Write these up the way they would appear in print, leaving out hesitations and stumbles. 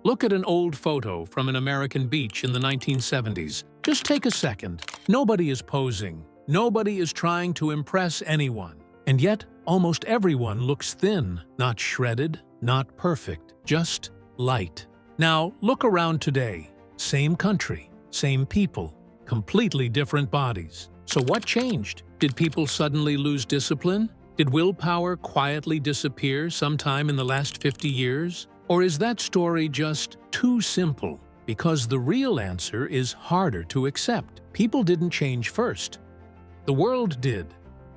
Look at an old photo from an American beach in the 1970s. Just take a second. Nobody is posing. Nobody is trying to impress anyone. And yet, almost everyone looks thin, not shredded, not perfect, just light. Now, look around today. Same country, same people, completely different bodies. So what changed? Did people suddenly lose discipline? Did willpower quietly disappear sometime in the last 50 years? Or is that story just too simple? Because the real answer is harder to accept. People didn't change first. The world did.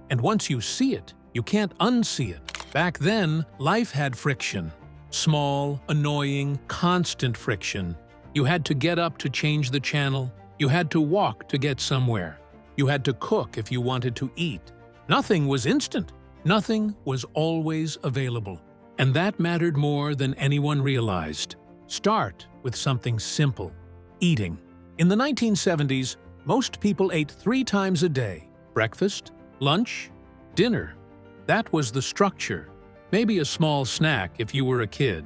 And once you see it, you can't unsee it. Back then, life had friction. Small, annoying, constant friction. You had to get up to change the channel. You had to walk to get somewhere. You had to cook if you wanted to eat. Nothing was instant. Nothing was always available. And that mattered more than anyone realized. Start with something simple: eating. In the 1970s, most people ate 3 times a day: breakfast, lunch, dinner. That was the structure. Maybe a small snack if you were a kid.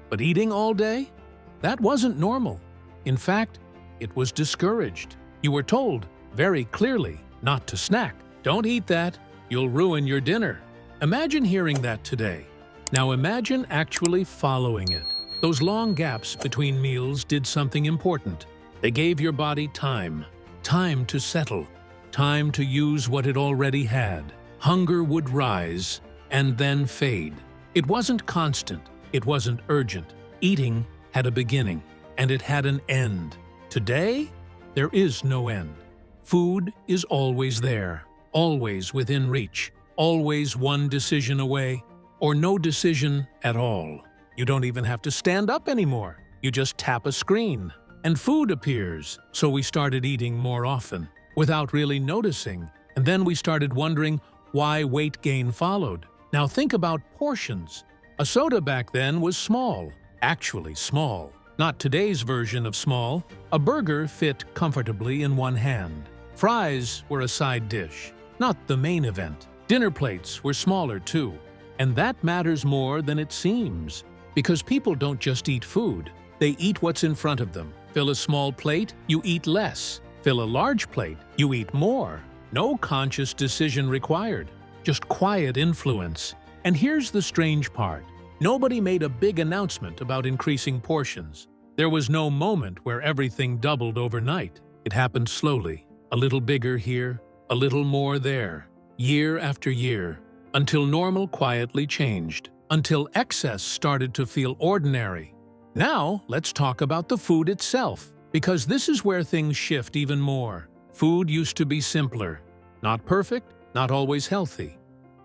But eating all day? That wasn't normal. In fact, it was discouraged. You were told, very clearly, not to snack. Don't eat that, you'll ruin your dinner. Imagine hearing that today. Now imagine actually following it. Those long gaps between meals did something important. They gave your body time. Time to settle. Time to use what it already had. Hunger would rise and then fade. It wasn't constant. It wasn't urgent. Eating had a beginning, and it had an end. Today, there is no end. Food is always there, always within reach, always one decision away, or no decision at all. You don't even have to stand up anymore. You just tap a screen, and food appears. So we started eating more often, without really noticing, and then we started wondering why weight gain followed. Now think about portions. A soda back then was small, actually small. Not today's version of small. A burger fit comfortably in one hand. Fries were a side dish, not the main event. Dinner plates were smaller too. And that matters more than it seems. Because people don't just eat food, they eat what's in front of them. Fill a small plate, you eat less. Fill a large plate, you eat more. No conscious decision required, just quiet influence. And here's the strange part. Nobody made a big announcement about increasing portions. There was no moment where everything doubled overnight. It happened slowly, a little bigger here, a little more there, year after year, until normal quietly changed, until excess started to feel ordinary. Now, let's talk about the food itself, because this is where things shift even more. Food used to be simpler. Not perfect, not always healthy,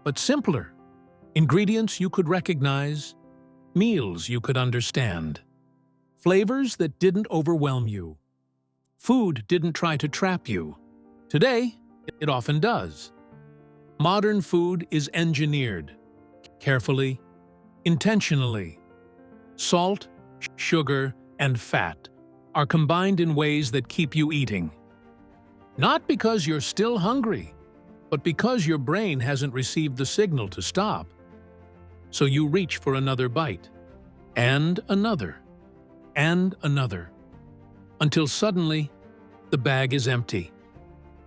but simpler. Ingredients you could recognize, meals you could understand, flavors that didn't overwhelm you. Food didn't try to trap you. Today, it often does. Modern food is engineered, carefully, intentionally. Salt, sugar, and fat are combined in ways that keep you eating. Not because you're still hungry, but because your brain hasn't received the signal to stop. So you reach for another bite, and another, until suddenly the bag is empty.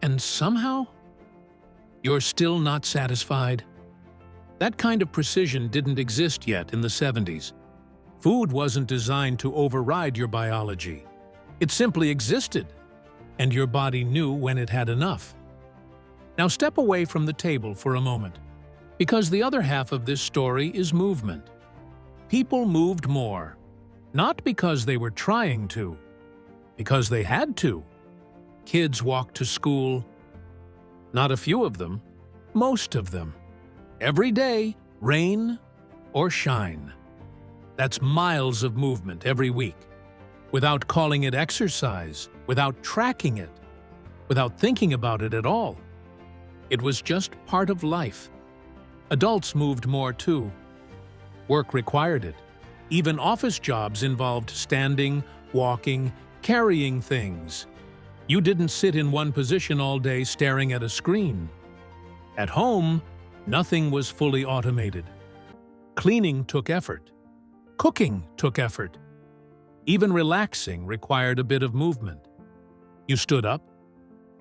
And somehow, you're still not satisfied. That kind of precision didn't exist yet in the 70s. Food wasn't designed to override your biology. It simply existed, and your body knew when it had enough. Now step away from the table for a moment, because the other half of this story is movement. People moved more, not because they were trying to, because they had to. Kids walked to school. Not a few of them, most of them. Every day, rain or shine. That's miles of movement every week, without calling it exercise, without tracking it, without thinking about it at all. It was just part of life. Adults moved more too. Work required it. Even office jobs involved standing, walking, carrying things. You didn't sit in one position all day staring at a screen. At home, nothing was fully automated. Cleaning took effort. Cooking took effort. Even relaxing required a bit of movement. You stood up,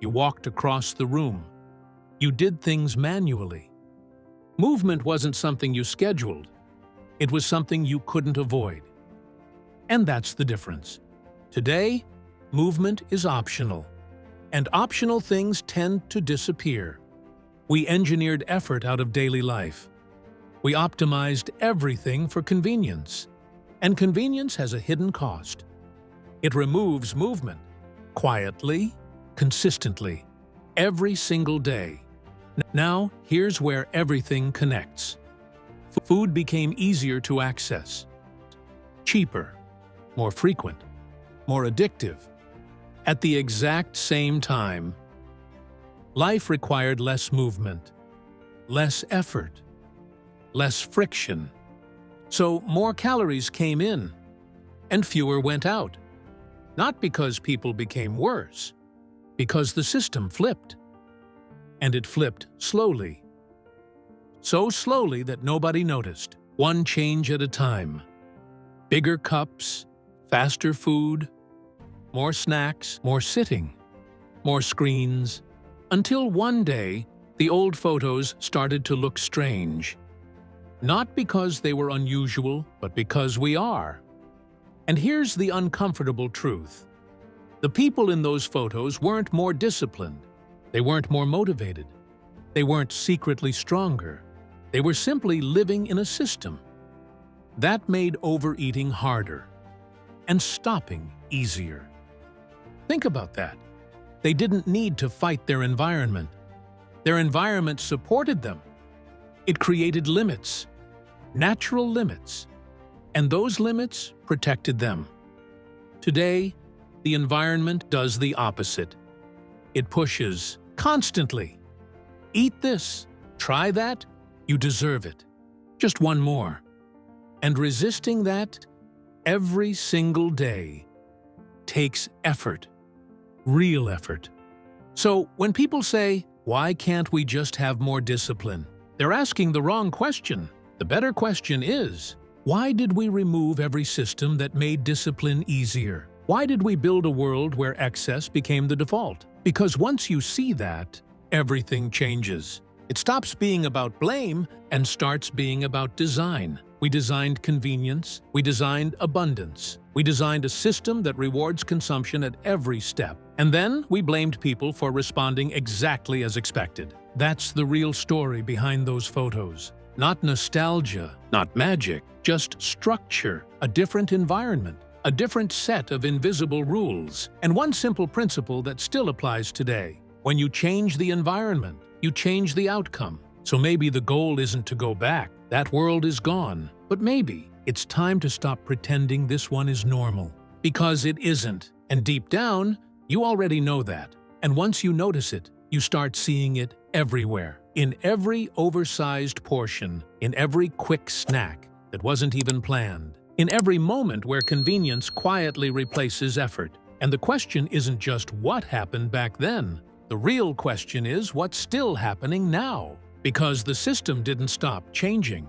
you walked across the room, you did things manually. Movement wasn't something you scheduled, it was something you couldn't avoid. And that's the difference. Today, movement is optional, and optional things tend to disappear. We engineered effort out of daily life. We optimized everything for convenience, and convenience has a hidden cost. It removes movement, quietly, consistently, every single day. Now, here's where everything connects. Food became easier to access, cheaper, more frequent, more addictive. At the exact same time, life required less movement, less effort, less friction. So more calories came in, and fewer went out. Not because people became worse, because the system flipped. And it flipped slowly. So slowly that nobody noticed, one change at a time. Bigger cups, faster food, more snacks, more sitting, more screens, until one day the old photos started to look strange. Not because they were unusual, but because we are. And here's the uncomfortable truth. The people in those photos weren't more disciplined. They weren't more motivated. They weren't secretly stronger. They were simply living in a system. That made overeating harder and stopping easier. Think about that. They didn't need to fight their environment. Their environment supported them. It created limits, natural limits, and those limits protected them. Today, the environment does the opposite. It pushes constantly. Eat this, try that, you deserve it. Just one more. And resisting that every single day takes effort, real effort. So when people say, why can't we just have more discipline? They're asking the wrong question. The better question is, why did we remove every system that made discipline easier? Why did we build a world where excess became the default? Because once you see that, everything changes. It stops being about blame and starts being about design. We designed convenience, we designed abundance, we designed a system that rewards consumption at every step. And then we blamed people for responding exactly as expected. That's the real story behind those photos. Not nostalgia, not magic, just structure, a different environment, a different set of invisible rules, and one simple principle that still applies today. When you change the environment, you change the outcome. So maybe the goal isn't to go back. That world is gone. But maybe it's time to stop pretending this one is normal. Because it isn't. And deep down, you already know that. And once you notice it, you start seeing it everywhere. In every oversized portion, in every quick snack that wasn't even planned, in every moment where convenience quietly replaces effort. And the question isn't just what happened back then. The real question is what's still happening now. Because the system didn't stop changing.